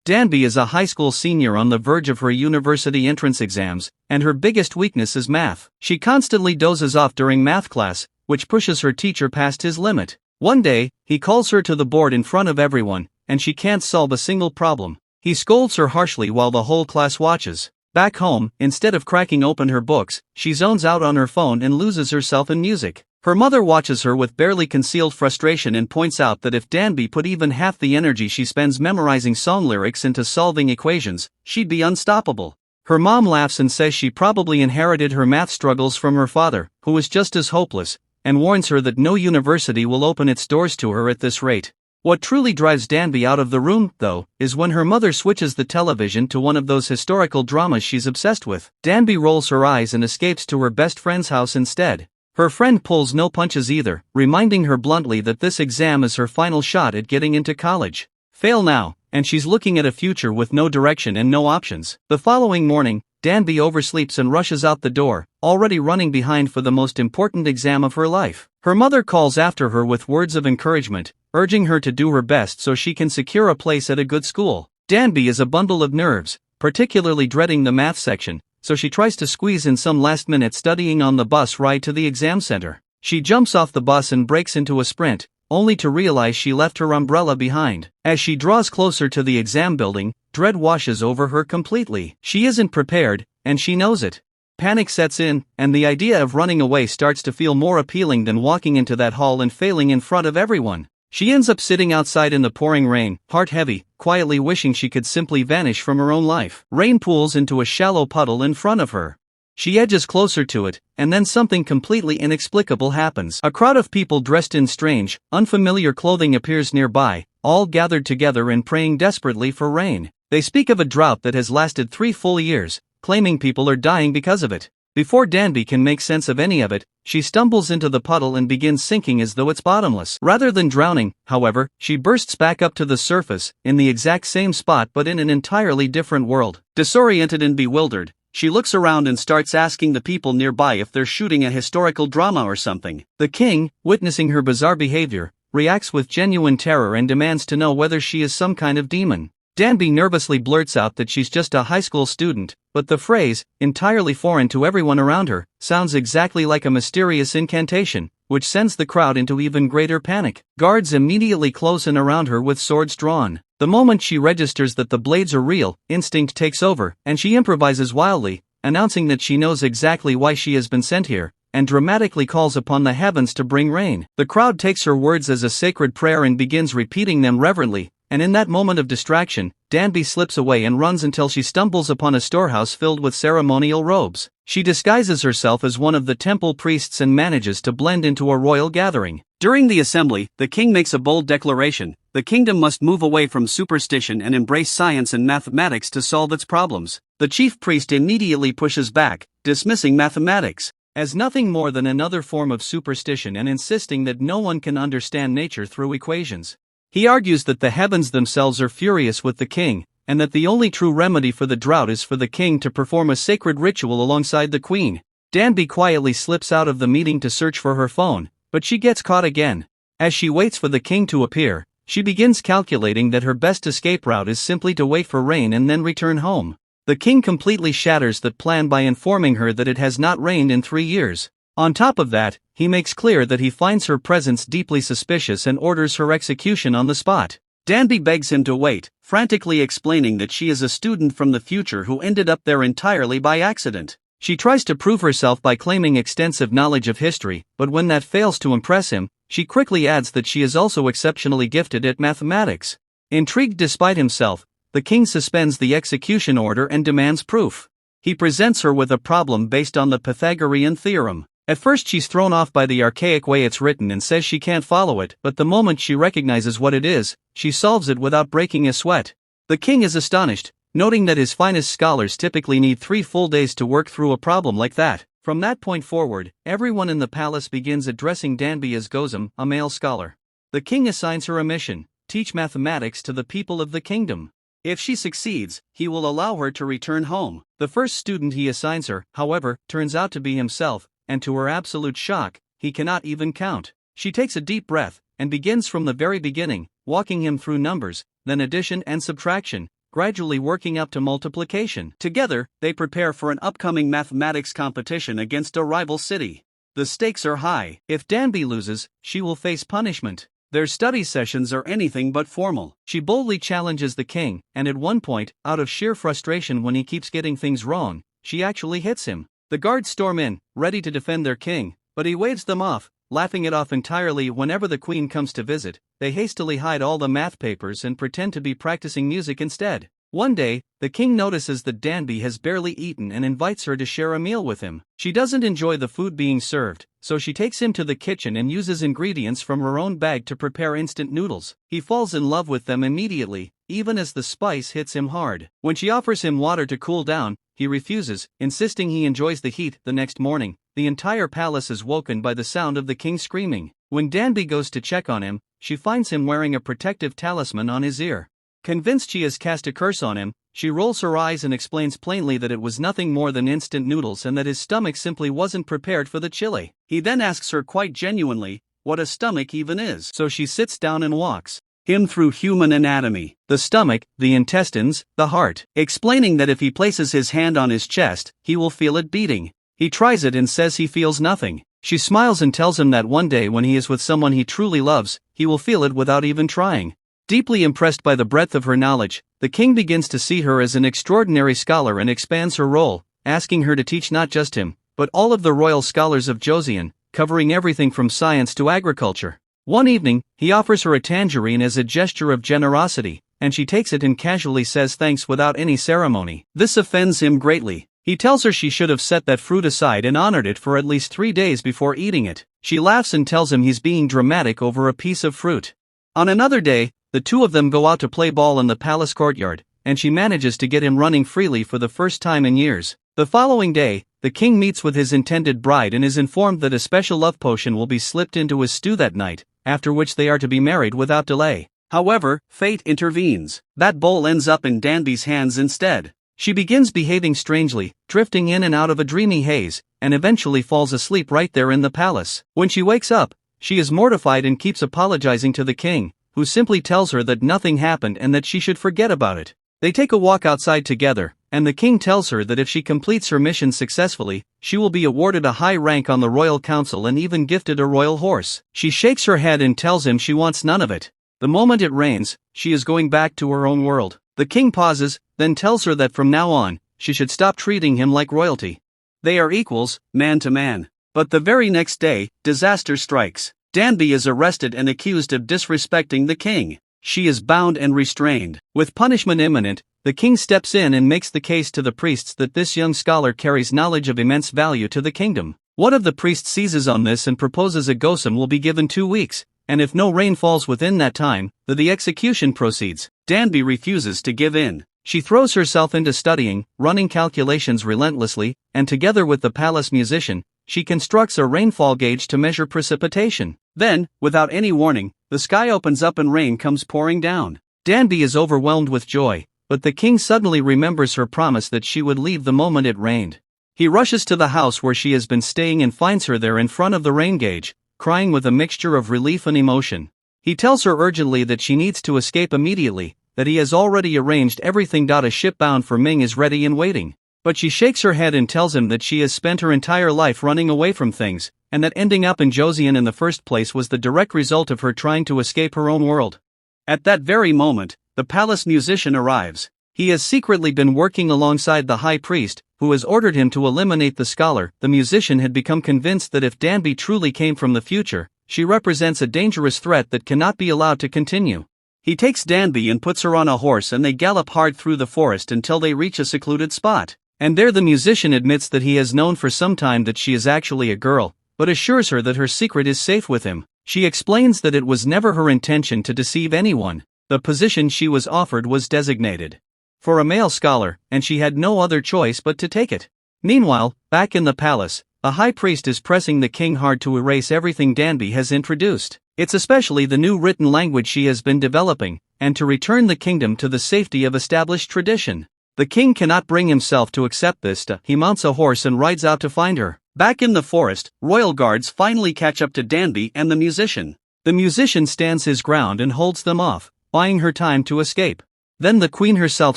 Danby is a high school senior on the verge of her university entrance exams, and her biggest weakness is math. She constantly dozes off during math class, which pushes her teacher past his limit. One day, he calls her to the board in front of everyone, and she can't solve a single problem. He scolds her harshly while the whole class watches. Back home, instead of cracking open her books, she zones out on her phone and loses herself in music. Her mother watches her with barely concealed frustration and points out that if Danby put even half the energy she spends memorizing song lyrics into solving equations, she'd be unstoppable. Her mom laughs and says she probably inherited her math struggles from her father, who is just as hopeless, and warns her that no university will open its doors to her at this rate. What truly drives Danby out of the room, though, is when her mother switches the television to one of those historical dramas she's obsessed with. Danby rolls her eyes and escapes to her best friend's house instead. Her friend pulls no punches either, reminding her bluntly that this exam is her final shot at getting into college. Fail now, and she's looking at a future with no direction and no options. The following morning, Danby oversleeps and rushes out the door, already running behind for the most important exam of her life. Her mother calls after her with words of encouragement, urging her to do her best so she can secure a place at a good school. Danby is a bundle of nerves, particularly dreading the math section, so she tries to squeeze in some last-minute studying on the bus ride to the exam center. She jumps off the bus and breaks into a sprint, only to realize she left her umbrella behind. As she draws closer to the exam building, dread washes over her completely. She isn't prepared, and she knows it. Panic sets in, and the idea of running away starts to feel more appealing than walking into that hall and failing in front of everyone. She ends up sitting outside in the pouring rain, heart heavy, quietly wishing she could simply vanish from her own life. Rain pools into a shallow puddle in front of her. She edges closer to it, and then something completely inexplicable happens. A crowd of people dressed in strange, unfamiliar clothing appears nearby, all gathered together and praying desperately for rain. They speak of a drought that has lasted 3 full years, claiming people are dying because of it. Before Danby can make sense of any of it, she stumbles into the puddle and begins sinking as though it's bottomless. Rather than drowning, however, she bursts back up to the surface, in the exact same spot but in an entirely different world. Disoriented and bewildered, she looks around and starts asking the people nearby if they're shooting a historical drama or something. The king, witnessing her bizarre behavior, reacts with genuine terror and demands to know whether she is some kind of demon. Danby nervously blurts out that she's just a high school student, but the phrase, entirely foreign to everyone around her, sounds exactly like a mysterious incantation, which sends the crowd into even greater panic. Guards immediately close in around her with swords drawn. The moment she registers that the blades are real, instinct takes over, and she improvises wildly, announcing that she knows exactly why she has been sent here, and dramatically calls upon the heavens to bring rain. The crowd takes her words as a sacred prayer and begins repeating them reverently, and in that moment of distraction, Danby slips away and runs until she stumbles upon a storehouse filled with ceremonial robes. She disguises herself as one of the temple priests and manages to blend into a royal gathering. During the assembly, the king makes a bold declaration: the kingdom must move away from superstition and embrace science and mathematics to solve its problems. The chief priest immediately pushes back, dismissing mathematics as nothing more than another form of superstition and insisting that no one can understand nature through equations. He argues that the heavens themselves are furious with the king, and that the only true remedy for the drought is for the king to perform a sacred ritual alongside the queen. Danby quietly slips out of the meeting to search for her phone, but she gets caught again. As she waits for the king to appear, she begins calculating that her best escape route is simply to wait for rain and then return home. The king completely shatters that plan by informing her that it has not rained in 3 years. On top of that, he makes clear that he finds her presence deeply suspicious and orders her execution on the spot. Danby begs him to wait, frantically explaining that she is a student from the future who ended up there entirely by accident. She tries to prove herself by claiming extensive knowledge of history, but when that fails to impress him, she quickly adds that she is also exceptionally gifted at mathematics. Intrigued despite himself, the king suspends the execution order and demands proof. He presents her with a problem based on the Pythagorean theorem. At first she's thrown off by the archaic way it's written and says she can't follow it, but the moment she recognizes what it is, she solves it without breaking a sweat. The king is astonished, noting that his finest scholars typically need 3 full days to work through a problem like that. From that point forward, everyone in the palace begins addressing Danby as Gozum, a male scholar. The king assigns her a mission: teach mathematics to the people of the kingdom. If she succeeds, he will allow her to return home. The first student he assigns her, however, turns out to be himself, and to her absolute shock, he cannot even count. She takes a deep breath, and begins from the very beginning, walking him through numbers, then addition and subtraction, gradually working up to multiplication. Together, they prepare for an upcoming mathematics competition against a rival city. The stakes are high. If Danby loses, she will face punishment. Their study sessions are anything but formal. She boldly challenges the king, and at one point, out of sheer frustration when he keeps getting things wrong, she actually hits him. The guards storm in, ready to defend their king, but he waves them off, laughing it off entirely. Whenever the queen comes to visit, they hastily hide all the math papers and pretend to be practicing music instead. One day, the king notices that Danby has barely eaten and invites her to share a meal with him. She doesn't enjoy the food being served, so she takes him to the kitchen and uses ingredients from her own bag to prepare instant noodles. He falls in love with them immediately, even as the spice hits him hard. When she offers him water to cool down, he refuses, insisting he enjoys the heat. The next morning, the entire palace is woken by the sound of the king screaming. When Danby goes to check on him, she finds him wearing a protective talisman on his ear. Convinced she has cast a curse on him, she rolls her eyes and explains plainly that it was nothing more than instant noodles and that his stomach simply wasn't prepared for the chili. He then asks her quite genuinely what a stomach even is. So she sits down and walks him through human anatomy: the stomach, the intestines, the heart, explaining that if he places his hand on his chest, he will feel it beating. He tries it and says he feels nothing. She smiles and tells him that one day when he is with someone he truly loves, he will feel it without even trying. Deeply impressed by the breadth of her knowledge, the king begins to see her as an extraordinary scholar and expands her role, asking her to teach not just him, but all of the royal scholars of Joseon, covering everything from science to agriculture. One evening, he offers her a tangerine as a gesture of generosity, and she takes it and casually says thanks without any ceremony. This offends him greatly. He tells her she should have set that fruit aside and honored it for at least 3 days before eating it. She laughs and tells him he's being dramatic over a piece of fruit. On another day, the two of them go out to play ball in the palace courtyard, and she manages to get him running freely for the first time in years. The following day, the king meets with his intended bride and is informed that a special love potion will be slipped into his stew that night, after which they are to be married without delay. However, fate intervenes. That bowl ends up in Danby's hands instead. She begins behaving strangely, drifting in and out of a dreamy haze, and eventually falls asleep right there in the palace. When she wakes up, she is mortified and keeps apologizing to the king, who simply tells her that nothing happened and that she should forget about it. They take a walk outside together, and the king tells her that if she completes her mission successfully, she will be awarded a high rank on the royal council and even gifted a royal horse. She shakes her head and tells him she wants none of it. The moment it rains, she is going back to her own world. The king pauses, then tells her that from now on, she should stop treating him like royalty. They are equals, man to man. But the very next day, disaster strikes. Danby is arrested and accused of disrespecting the king. She is bound and restrained. With punishment imminent, the king steps in and makes the case to the priests that this young scholar carries knowledge of immense value to the kingdom. One of the priests seizes on this and proposes a gosim will be given 2 weeks, and if no rain falls within that time, the execution proceeds. Danby refuses to give in. She throws herself into studying, running calculations relentlessly, and together with the palace musician, she constructs a rainfall gauge to measure precipitation. Then, without any warning, the sky opens up and rain comes pouring down. Danby is overwhelmed with joy, but the king suddenly remembers her promise that she would leave the moment it rained. He rushes to the house where she has been staying and finds her there in front of the rain gauge, crying with a mixture of relief and emotion. He tells her urgently that she needs to escape immediately, that he has already arranged everything. A ship bound for Ming is ready and waiting. But she shakes her head and tells him that she has spent her entire life running away from things, and that ending up in Joseon in the first place was the direct result of her trying to escape her own world. At that very moment, the palace musician arrives. He has secretly been working alongside the high priest, who has ordered him to eliminate the scholar. The musician had become convinced that if Danby truly came from the future, she represents a dangerous threat that cannot be allowed to continue. He takes Danby and puts her on a horse and they gallop hard through the forest until they reach a secluded spot. And there the musician admits that he has known for some time that she is actually a girl, but assures her that her secret is safe with him. She explains that it was never her intention to deceive anyone. The position she was offered was designated for a male scholar, and she had no other choice but to take it. Meanwhile, back in the palace, the high priest is pressing the king hard to erase everything Danby has introduced. It's especially the new written language she has been developing, and to return the kingdom to the safety of established tradition. The king cannot bring himself to accept this. He mounts a horse and rides out to find her. Back in the forest, royal guards finally catch up to Danby and the musician. The musician stands his ground and holds them off, buying her time to escape. Then the queen herself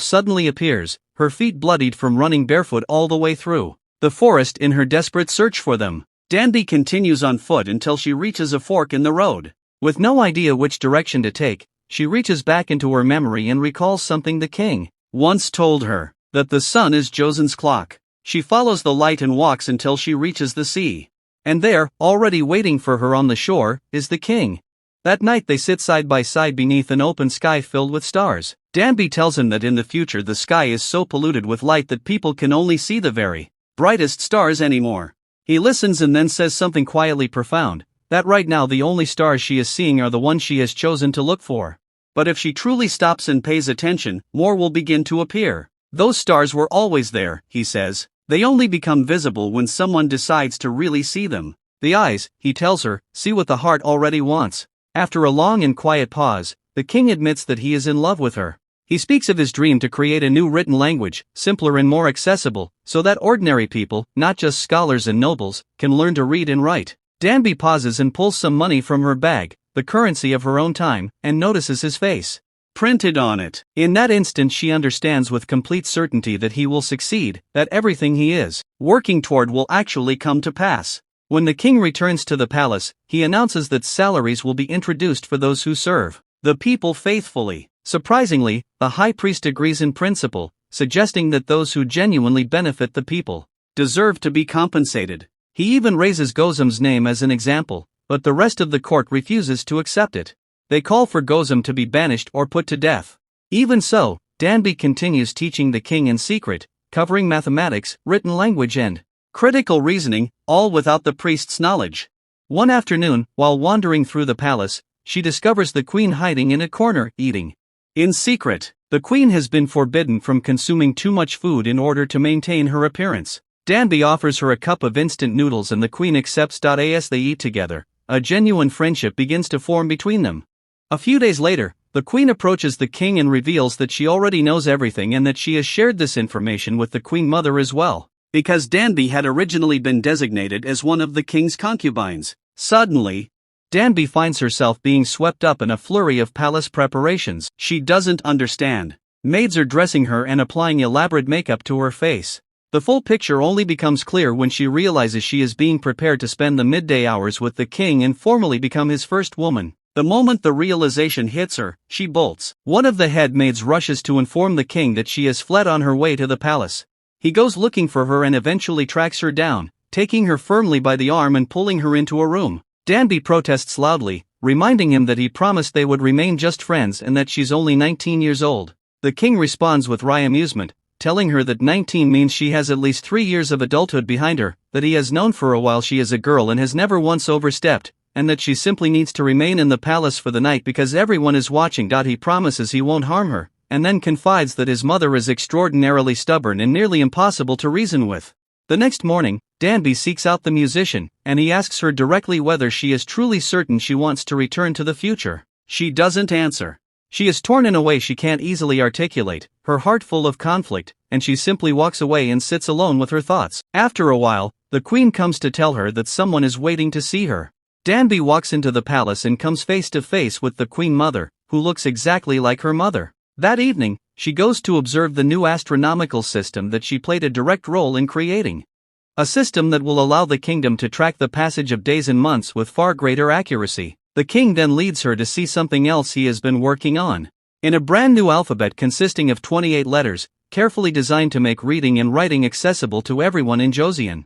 suddenly appears, her feet bloodied from running barefoot all the way through the forest in her desperate search for them. Danby continues on foot until she reaches a fork in the road. With no idea which direction to take, she reaches back into her memory and recalls something the king once told her, that the sun is Joseon's clock. She follows the light and walks until she reaches the sea. And there, already waiting for her on the shore, is the king. That night they sit side by side beneath an open sky filled with stars. Danby tells him that in the future the sky is so polluted with light that people can only see the very brightest stars anymore. He listens and then says something quietly profound, that right now the only stars she is seeing are the ones she has chosen to look for. But if she truly stops and pays attention, more will begin to appear. Those stars were always there, he says. They only become visible when someone decides to really see them. The eyes, he tells her, see what the heart already wants. After a long and quiet pause, the king admits that he is in love with her. He speaks of his dream to create a new written language, simpler and more accessible, so that ordinary people, not just scholars and nobles, can learn to read and write. Danby pauses and pulls some money from her bag, the currency of her own time, and notices his face printed on it. In that instant she understands with complete certainty that he will succeed, that everything he is working toward will actually come to pass. When the king returns to the palace, he announces that salaries will be introduced for those who serve the people faithfully. Surprisingly, the high priest agrees in principle, suggesting that those who genuinely benefit the people deserve to be compensated. He even raises Gozum's name as an example, but the rest of the court refuses to accept it. They call for Gozum to be banished or put to death. Even so, Danby continues teaching the king in secret, covering mathematics, written language and critical reasoning, all without the priest's knowledge. One afternoon, while wandering through the palace, she discovers the queen hiding in a corner, eating in secret. The queen has been forbidden from consuming too much food in order to maintain her appearance. Danby offers her a cup of instant noodles and the queen accepts. As they eat together, a genuine friendship begins to form between them. A few days later, the queen approaches the king and reveals that she already knows everything and that she has shared this information with the queen mother as well, because Danby had originally been designated as one of the king's concubines. Suddenly, Danby finds herself being swept up in a flurry of palace preparations. She doesn't understand. Maids are dressing her and applying elaborate makeup to her face. The full picture only becomes clear when she realizes she is being prepared to spend the midday hours with the king and formally become his first woman. The moment the realization hits her, she bolts. One of the head maids rushes to inform the king that she has fled on her way to the palace. He goes looking for her and eventually tracks her down, taking her firmly by the arm and pulling her into a room. Danby protests loudly, reminding him that he promised they would remain just friends and that she's only 19 years old. The king responds with wry amusement, telling her that 19 means she has at least 3 years of adulthood behind her, that he has known for a while she is a girl and has never once overstepped, and that she simply needs to remain in the palace for the night because everyone is watching. He promises he won't harm her, and then confides that his mother is extraordinarily stubborn and nearly impossible to reason with. The next morning, Danby seeks out the musician, and he asks her directly whether she is truly certain she wants to return to the future. She doesn't answer. She is torn in a way she can't easily articulate, her heart full of conflict, and she simply walks away and sits alone with her thoughts. After a while, the queen comes to tell her that someone is waiting to see her. Danby walks into the palace and comes face to face with the queen mother, who looks exactly like her mother. That evening, she goes to observe the new astronomical system that she played a direct role in creating. A system that will allow the kingdom to track the passage of days and months with far greater accuracy. The king then leads her to see something else he has been working on. In a brand new alphabet consisting of 28 letters, carefully designed to make reading and writing accessible to everyone in Joseon,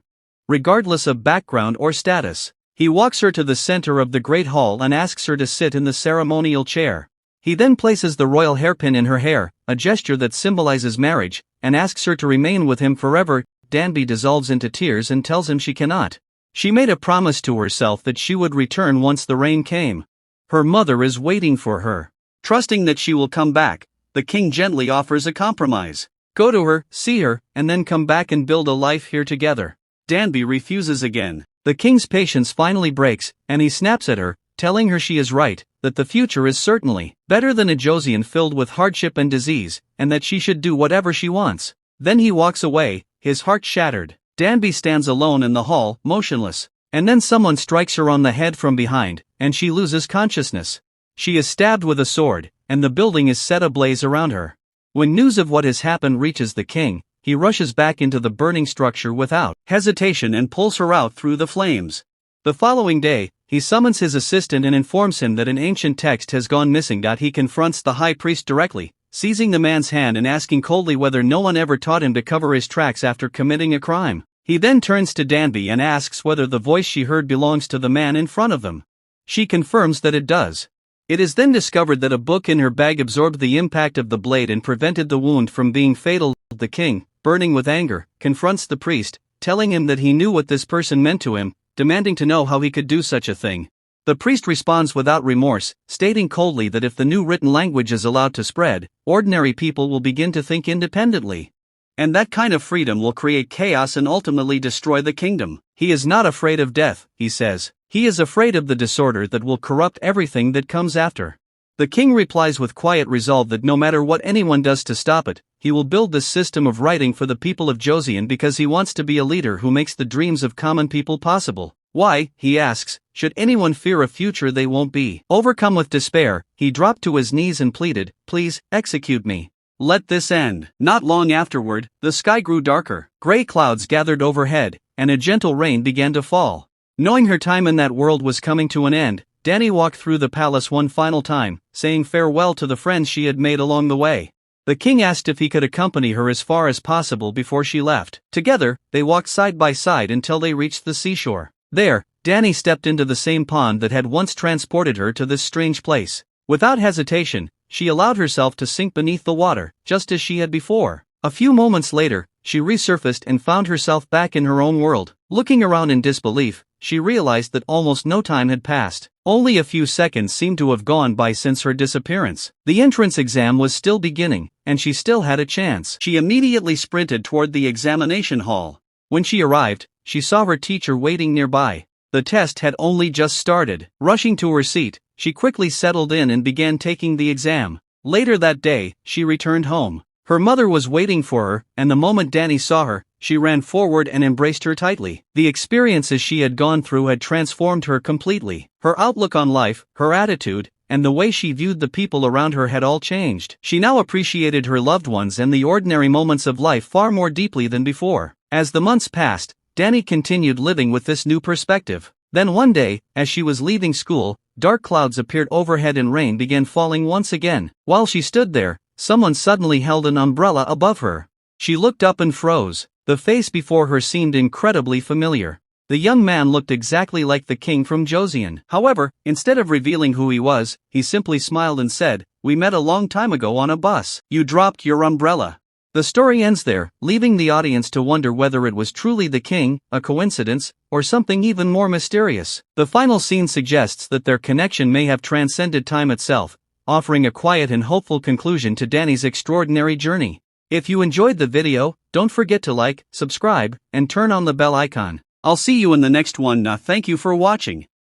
regardless of background or status. He walks her to the center of the great hall and asks her to sit in the ceremonial chair. He then places the royal hairpin in her hair, a gesture that symbolizes marriage, and asks her to remain with him forever. Danby dissolves into tears and tells him she cannot. She made a promise to herself that she would return once the rain came. Her mother is waiting for her. Trusting that she will come back, the king gently offers a compromise. Go to her, see her, and then come back and build a life here together. Danby refuses again. The king's patience finally breaks, and he snaps at her, telling her she is right, that the future is certainly better than a Joseon filled with hardship and disease, and that she should do whatever she wants. Then he walks away, his heart shattered. Danby stands alone in the hall, motionless, and then someone strikes her on the head from behind, and she loses consciousness. She is stabbed with a sword, and the building is set ablaze around her. When news of what has happened reaches the king, he rushes back into the burning structure without hesitation and pulls her out through the flames. The following day, he summons his assistant and informs him that an ancient text has gone missing. He confronts the high priest directly, seizing the man's hand and asking coldly whether no one ever taught him to cover his tracks after committing a crime. He then turns to Danby and asks whether the voice she heard belongs to the man in front of them. She confirms that it does. It is then discovered that a book in her bag absorbed the impact of the blade and prevented the wound from being fatal. The king, burning with anger, confronts the priest, telling him that he knew what this person meant to him, demanding to know how he could do such a thing. The priest responds without remorse, stating coldly that if the new written language is allowed to spread, ordinary people will begin to think independently. And that kind of freedom will create chaos and ultimately destroy the kingdom. He is not afraid of death, he says. He is afraid of the disorder that will corrupt everything that comes after. The king replies with quiet resolve that no matter what anyone does to stop it, he will build this system of writing for the people of Joseon because he wants to be a leader who makes the dreams of common people possible. Why, he asks, should anyone fear a future they won't be? Overcome with despair, he dropped to his knees and pleaded, "Please, execute me. Let this end." Not long afterward, the sky grew darker, gray clouds gathered overhead, and a gentle rain began to fall. Knowing her time in that world was coming to an end, Dany walked through the palace one final time, saying farewell to the friends she had made along the way. The king asked if he could accompany her as far as possible before she left. Together, they walked side by side until they reached the seashore. There, Dany stepped into the same pond that had once transported her to this strange place. Without hesitation, she allowed herself to sink beneath the water, just as she had before. A few moments later, she resurfaced and found herself back in her own world. Looking around in disbelief, she realized that almost no time had passed. Only a few seconds seemed to have gone by since her disappearance. The entrance exam was still beginning, and she still had a chance. She immediately sprinted toward the examination hall. When she arrived, she saw her teacher waiting nearby. The test had only just started. Rushing to her seat, she quickly settled in and began taking the exam. Later that day, she returned home. Her mother was waiting for her, and the moment Dany saw her, she ran forward and embraced her tightly. The experiences she had gone through had transformed her completely. Her outlook on life, her attitude, and the way she viewed the people around her had all changed. She now appreciated her loved ones and the ordinary moments of life far more deeply than before. As the months passed, Dany continued living with this new perspective. Then one day, as she was leaving school, dark clouds appeared overhead and rain began falling once again. While she stood there, someone suddenly held an umbrella above her. She looked up and froze. The face before her seemed incredibly familiar. The young man looked exactly like the king from Joseon. However, instead of revealing who he was, he simply smiled and said, "We met a long time ago on a bus. You dropped your umbrella." The story ends there, leaving the audience to wonder whether it was truly the king, a coincidence, or something even more mysterious. The final scene suggests that their connection may have transcended time itself, offering a quiet and hopeful conclusion to Dany's extraordinary journey. If you enjoyed the video, don't forget to like, subscribe, and turn on the bell icon. I'll see you in the next one. Thank you for watching.